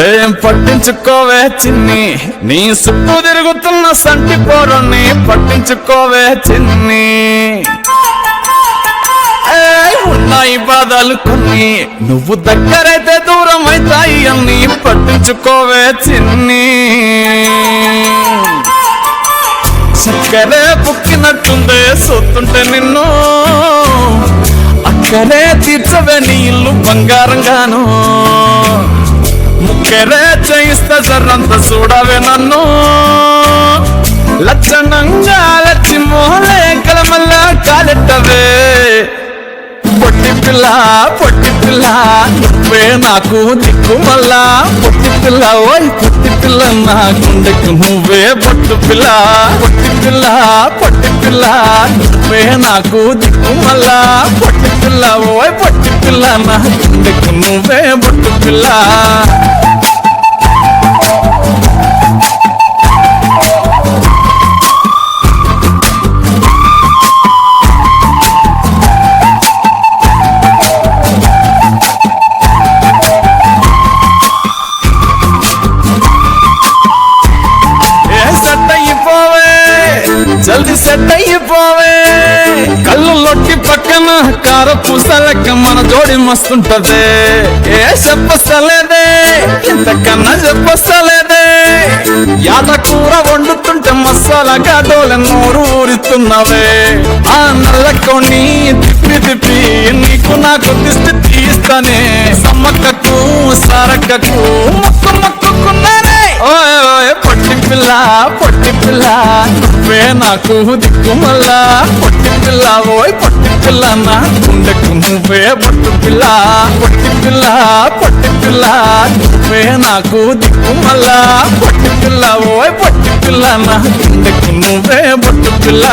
ఏం పట్టించుకోవే చిన్ని, నీ చుట్టూ తిరుగుతున్న సంటి పోరుని పట్టించుకోవే చిన్ని. ఉన్నాయి బాధలు కొన్ని, నువ్వు దగ్గరైతే దూరం అవుతాయి అన్ని పట్టించుకోవే చిన్ని. చక్కరే బుక్కినట్టుందే చూస్తుంటే నిన్ను, అక్కడే తీర్చవే నీ ఇల్లు బంగారంగాను. ముక్కరే చేయిస్తా జర్రంత చూడవే నన్ను, లక్షణంగా లచ్చి మోహలే కలమల్ల కాలెట్టవే. పొట్టి పిల్ల పొట్టి పిల్ల నువ్వే నాకు దిక్కు మల్లా. పొట్టి పిల్ల ఓయ్ పొట్టి పిల్ల నా గుండెకు నువ్వే పొట్టు పిల్ల. పొట్టి పిల్ల పొట్టి పిల్ల నువ్వే నాకు దిక్కు మల్లా. పొట్టి పిల్ల ఓయ్ పొట్టి పిల్ల నా గుండెకు నువ్వే పొట్టు పిల్ల. జల్ది సెట్ అయిపోవే, కళ్ళు లొట్టి పక్కన కార పూసలెక్క మన జోడి మస్తుంటదే. ఏ చెప్పలేదే ఇంతకన్నా చెప్పలేదే, యాద కూర వండుతుంటే మసాలాగా డోలె నోరు ఊరిస్తున్నవే. ఆ నల్లకొని తిప్పి తిప్పి నీకు నాకు దిష్టి తీస్తానే. సమ్మక్కకు సారక్కకు మొక్కు మొక్కుకున్నానే. ఓయ్ ఓయ్ పొట్టి పిల్ల పొట్టి పిల్ల నువ్వే నాకు దిక్కు మల్లా. పొట్టి పిల్ల ఓయ్ పొట్టి పిల్ల నా గుండెకు నువ్వే పొట్టు పిల్ల. పొట్టి పిల్ల పొట్టి పిల్ల నువ్వే నాకు దిక్కు మల్లా. పొట్టి పిల్ల ఓయ్ పొట్టి పిల్ల నా గుండెకు నువ్వే పొట్టు పిల్ల.